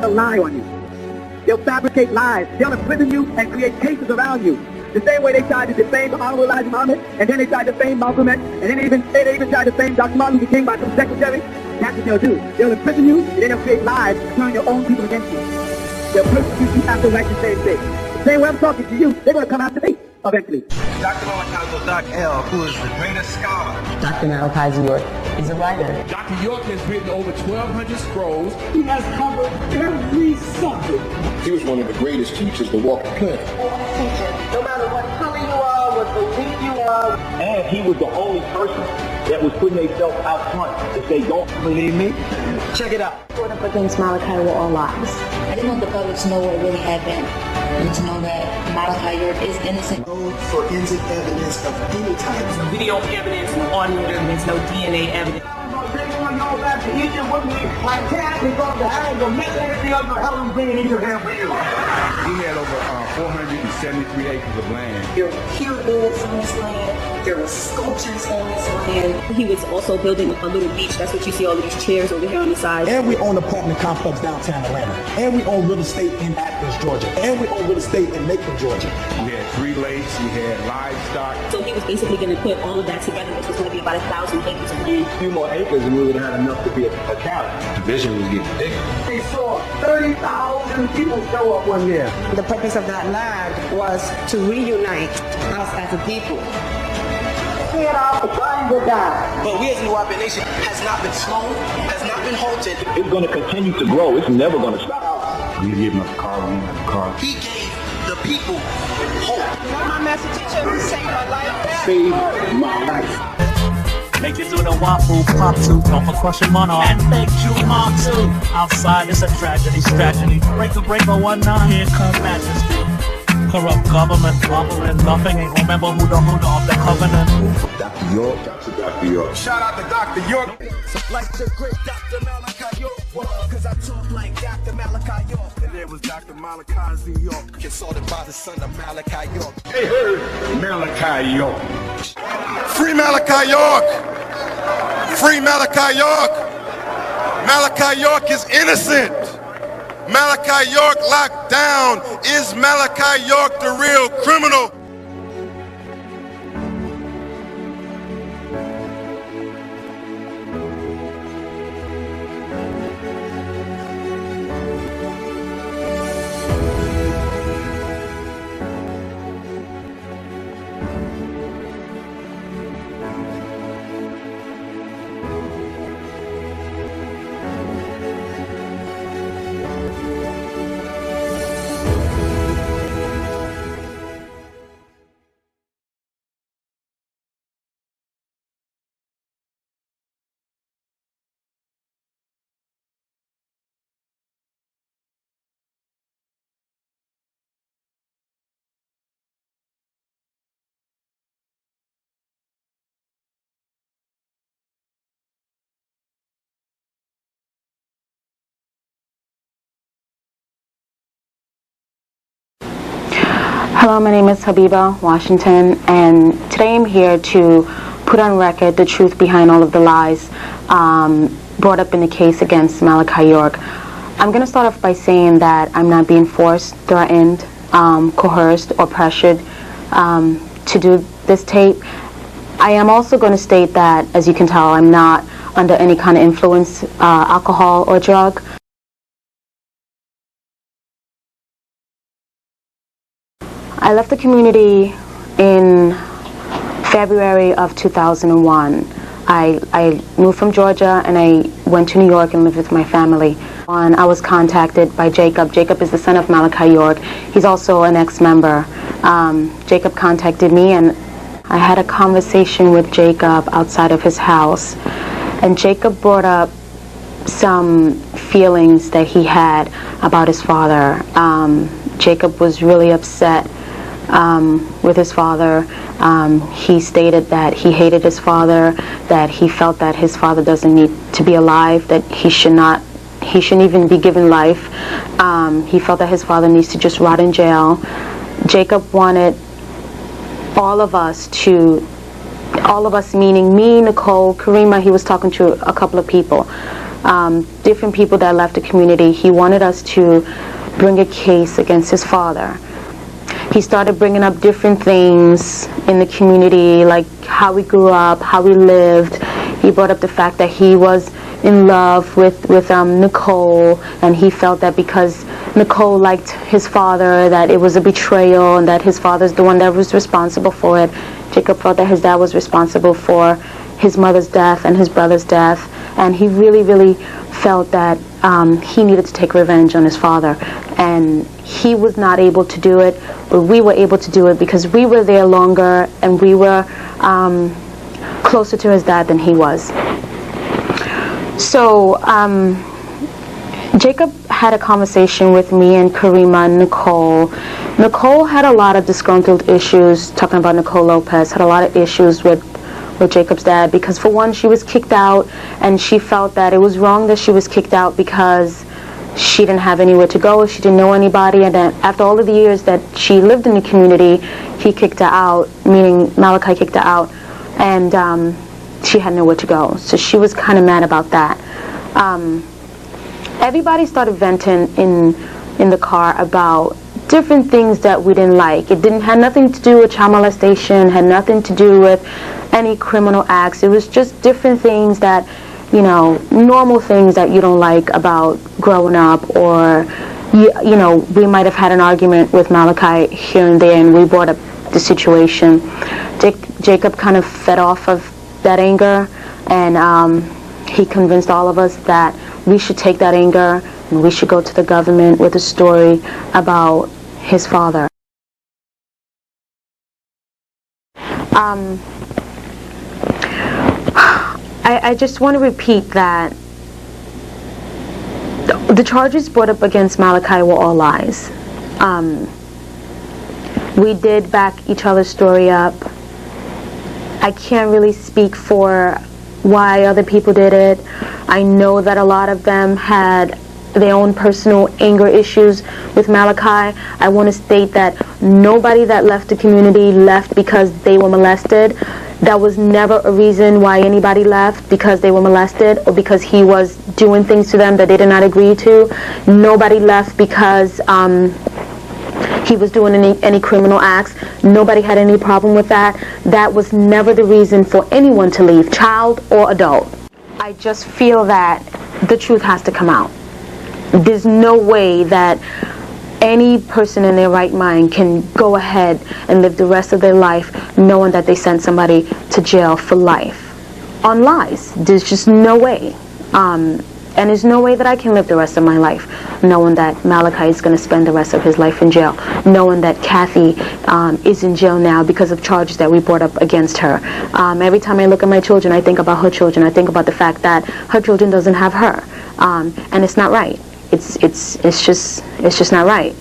They'll lie on you. They'll fabricate lies. They'll imprison you and create cases around you. The same way they tried to defame Honorable Elijah Muhammad, and then they tried to defame Malcolm X, and then they even tried to defame Dr. Martin Luther King by some secretary. That's what they'll do. They'll imprison you, and then they'll create lies to turn your own people against you. They'll persecute you after like the same thing. The same way I'm talking to you, they're going to come after me eventually. Dr. Malachi goes Dr. L, who is the greatest scholar. Dr. Malachi York is a writer. Dr. York has written over 1,200 scrolls. He has covered every subject. He was one of the greatest teachers to walk the planet. No matter what color you are, what belief you are. And he was the only person that was putting themselves out front to say, don't believe me. Check it out. What up against Malachi were all lies. I didn't want the public to know what really happened, and to know that Malachi York is innocent. No forensic evidence of any type. No video evidence, no audio evidence, no DNA evidence. Y'all back to Egypt with me. My cat is on the hang of make everything up the hell I'm bringing into him for you. He had over 473 acres of land. There were pyramids on this land. There were sculptures on this land. He was also building a little beach. That's what you see all of these chairs over here on the side. And we own apartment complex downtown Atlanta. And we own real estate in Athens, Georgia. And we own real estate in Macon, Georgia. We had 3 lakes. We had livestock. So he was basically going to put all of that together, which was going to be about 1,000 acres of land. A few more acres and we would have had enough to be a county. The vision was getting bigger. They saw 30,000 people show up one year. The purpose of that land was to reunite us as a people. Get out, the gun will die. But we as New Orleans Nation has not been slowed, has not been halted. It's going to continue to grow. It's never going to stop. We gave him a car. We didn't have a car. He gave the people hope. My message to you is save my life. Save my life. Make you do the waffle, pop too. Don't crush your money and make you mom too. Outside it's a tragedy, strategy. Break a 1-9. Here come majesty. Corrupt government, bubbling, nothing. Ain't remember who the of the covenant. Dr. York, Dr. York. Shout out to Dr. York. Like the great Dr. Malachi York. Cause I talk like Dr. Malachi York. And there was Dr. Malachi York. Consulted by the son of Malachi York. Hey, Malachi York. Free Malachi York! Free Malachi York! Malachi York is innocent! Malachi York locked down! Is Malachi York the real criminal? Hello, my name is Habiba Washington, and today I'm here to put on record the truth behind all of the lies brought up in the case against Malachi York. I'm going to start off by saying that I'm not being forced, threatened, coerced, or pressured to do this tape. I am also going to state that, as you can tell, I'm not under any kind of influence, alcohol or drug. I left the community in February of 2001. I moved from Georgia and I went to New York and lived with my family. And I was contacted by Jacob. Jacob is the son of Malachi York. He's also an ex-member. Jacob contacted me and I had a conversation with Jacob outside of his house. And Jacob brought up some feelings that he had about his father. Jacob was really upset with his father. He stated that he hated his father, that he felt that his father doesn't need to be alive, that he shouldn't even be given life. He felt that his father needs to just rot in jail. Jacob wanted all of us meaning me, Nicole, Karima, he was talking to a couple of people, different people that left the community. He wanted us to bring a case against his father. He started bringing up different things in the community, like how we grew up, how we lived. He brought up the fact that he was in love with Nicole, and he felt that because Nicole liked his father, that it was a betrayal, and that his father's the one that was responsible for it. Jacob felt that his dad was responsible for his mother's death and his brother's death, and he really felt that he needed to take revenge on his father, and he was not able to do it, but we were able to do it because we were there longer, and we were closer to his dad than he was. So Jacob had a conversation with me and Karima and Nicole. Nicole had a lot of disgruntled issues, talking about Nicole Lopez, had a lot of issues with Jacob's dad, because for one, she was kicked out, and she felt that it was wrong that she was kicked out because she didn't have anywhere to go, she didn't know anybody, and then after all of the years that she lived in the community, he kicked her out, meaning Malachi kicked her out, and she had nowhere to go. So she was kind of mad about that. Everybody started venting in the car about different things that we didn't like. It had nothing to do with child molestation, had nothing to do with any criminal acts. It was just different things that, you know, normal things that you don't like about growing up, or you know, we might have had an argument with Malachi here and there, and we brought up the situation. Jacob kind of fed off of that anger, and he convinced all of us that we should take that anger and we should go to the government with a story about his father. I just want to repeat that the charges brought up against Malachi were all lies. We did back each other's story up. I can't really speak for why other people did it. I know that a lot of them had their own personal anger issues with Malachi. I want to state that nobody that left the community left because they were molested. That was never a reason why anybody left, because they were molested or because he was doing things to them that they did not agree to. Nobody left because he was doing any criminal acts. Nobody had any problem with that. That was never the reason for anyone to leave, child or adult. I just feel that the truth has to come out. There's no way that any person in their right mind can go ahead and live the rest of their life knowing that they sent somebody to jail for life on lies. There's just no way. And there's no way that I can live the rest of my life knowing that Malachi is going to spend the rest of his life in jail, knowing that Kathy is in jail now because of charges that we brought up against her. Every time I look at my children, I think about her children. I think about the fact that her children doesn't have her, and it's not right. It's just not right.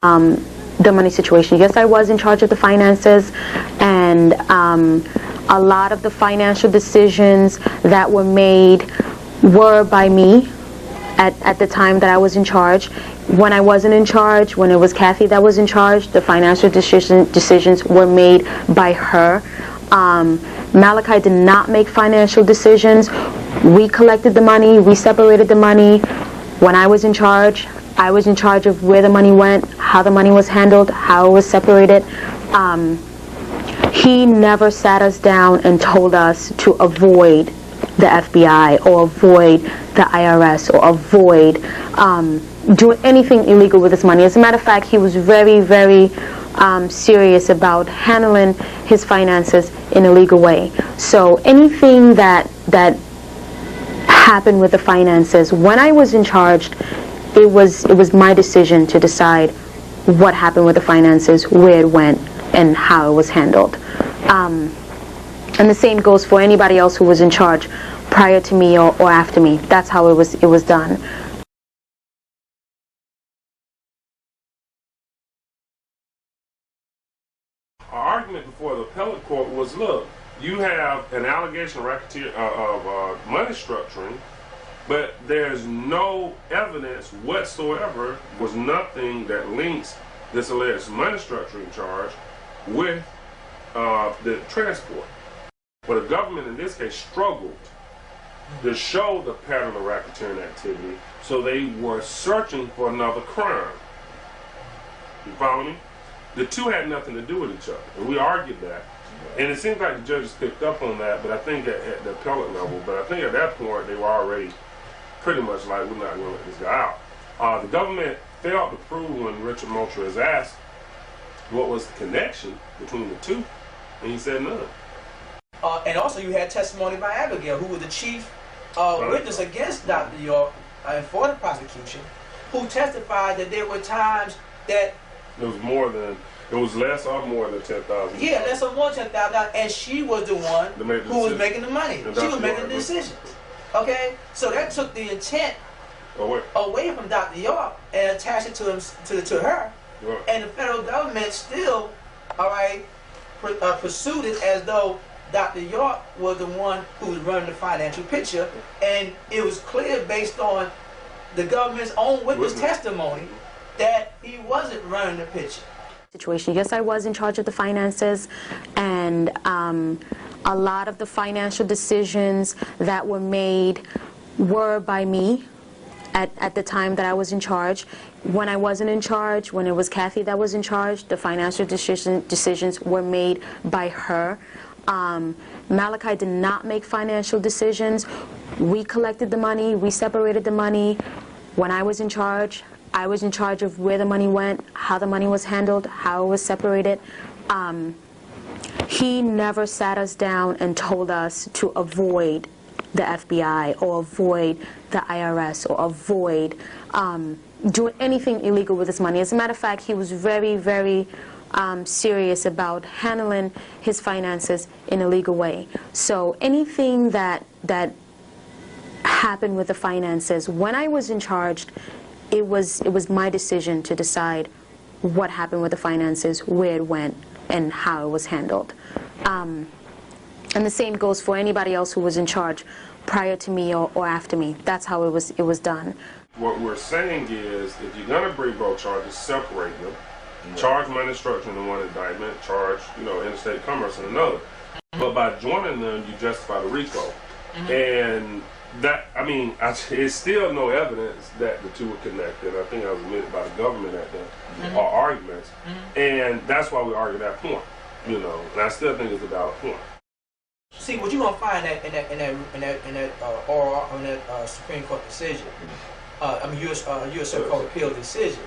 The money situation. Yes, I was in charge of the finances, and a lot of the financial decisions that were made were by me at the time that I was in charge. When I wasn't in charge, when it was Kathy that was in charge, the financial decisions were made by her. Malachi did not make financial decisions. We collected the money, we separated the money. When I was in charge of where the money went, how the money was handled, how it was separated. He never sat us down and told us to avoid the FBI or avoid the IRS or avoid doing anything illegal with his money. As a matter of fact, he was very, very serious about handling his finances in a legal way. So anything that happened with the finances, when I was in charge, it was my decision to decide what happened with the finances, where it went, and how it was handled. And the same goes for anybody else who was in charge prior to me or after me. That's how it was done. Our argument before the appellate court was, look, you have an allegation of money structuring, but there's no evidence whatsoever, was nothing that links this alleged money structuring charge with the transport. But the government in this case struggled to show the pattern of racketeering activity, so they were searching for another crime. You follow me? The two had nothing to do with each other, and we argued that. And it seems like the judges picked up on that, but I think at the appellate level, but I think at that point they were already pretty much like, we're not going to let this guy out. The government failed to prove when Richard Moultrie was asked what was the connection between the two, and he said none. And also you had testimony by Abigail, who was the chief witness against Dr. York for the prosecution, who testified that there were times that it was less or more than 10,000. Yeah, less or more than 10,000, and she was the one who was making the money. She was making the decisions. Okay, so that took the intent away from Dr. York and attached it to her, and the federal government still, pursued it as though Dr. York was the one who was running the financial picture, and it was clear based on the government's own witness testimony that he wasn't running the picture. Situation. Yes, I was in charge of the finances, and a lot of the financial decisions that were made were by me at the time that I was in charge. When I wasn't in charge, when it was Kathy that was in charge, the financial decisions were made by her. Malachi did not make financial decisions. We collected the money, we separated the money. When I was in charge of where the money went, how the money was handled, how it was separated. He never sat us down and told us to avoid the FBI or avoid the IRS or avoid doing anything illegal with his money. As a matter of fact, he was very, very serious about handling his finances in a legal way. So anything that happened with the finances, when I was in charge, it was my decision to decide what happened with the finances, where it went, and how it was handled. And the same goes for anybody else who was in charge prior to me or after me. That's how it was done. What we're saying is, if you're going to bring both charges, separate them. Charge money structure in one indictment, charge interstate commerce in another. But by joining them, you justify the RICO. And that, it's still no evidence that the two were connected. I think I was admitted by the government at the arguments. And that's why we argue that point, and I still think it's a valid point. See, what you're gonna find in that Supreme Court decision, U.S. Circuit Court of Appeal decision,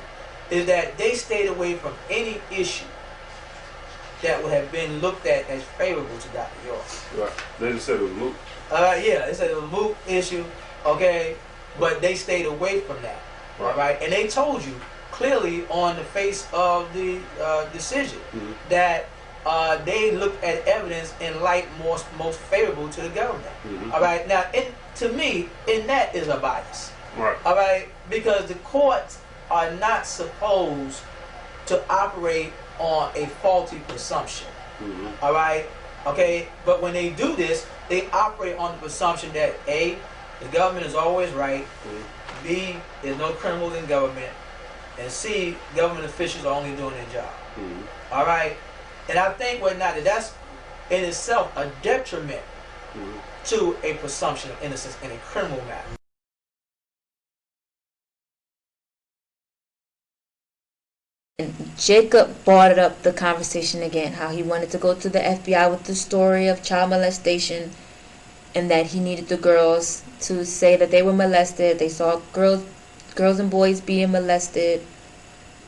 is that they stayed away from any issue that would have been looked at as favorable to Dr. York. Right. They just said it was moot. Yeah, they said it was a moot issue, okay, but they stayed away from that, all right? And they told you clearly on the face of the decision that they looked at evidence in light most favorable to the government, all right? Now, to me, in that is a bias, all right? Because the courts are not supposed to operate on a faulty presumption, all right? Okay, but when they do this, they operate on the presumption that A, the government is always right, B, there's no criminals in government, and C, government officials are only doing their job. All right? And I think that's in itself a detriment to a presumption of innocence in a criminal matter. Jacob brought up the conversation again, how he wanted to go to the FBI with the story of child molestation, and that he needed the girls to say that they were molested. They saw girls and boys being molested,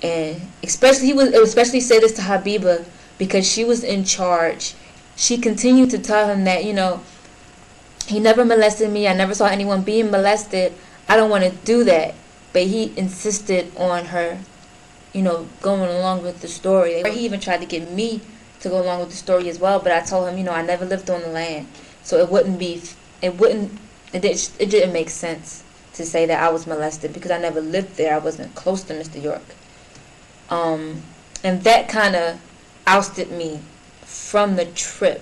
and especially say this to Habiba because she was in charge. She continued to tell him that, he never molested me. I never saw anyone being molested. I don't want to do that. But he insisted on her going along with the story. He even tried to get me to go along with the story as well, but I told him, I never lived on the land, so it didn't make sense to say that I was molested because I never lived there. I wasn't close to Mr. York. And that kind of ousted me from the trip.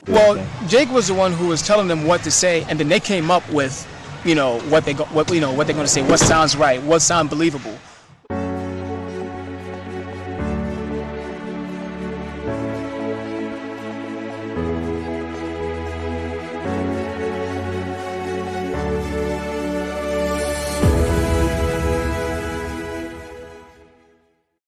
Well, Jake was the one who was telling them what to say, and then they came up with, what they're going to say, what sounds right, what sounds believable.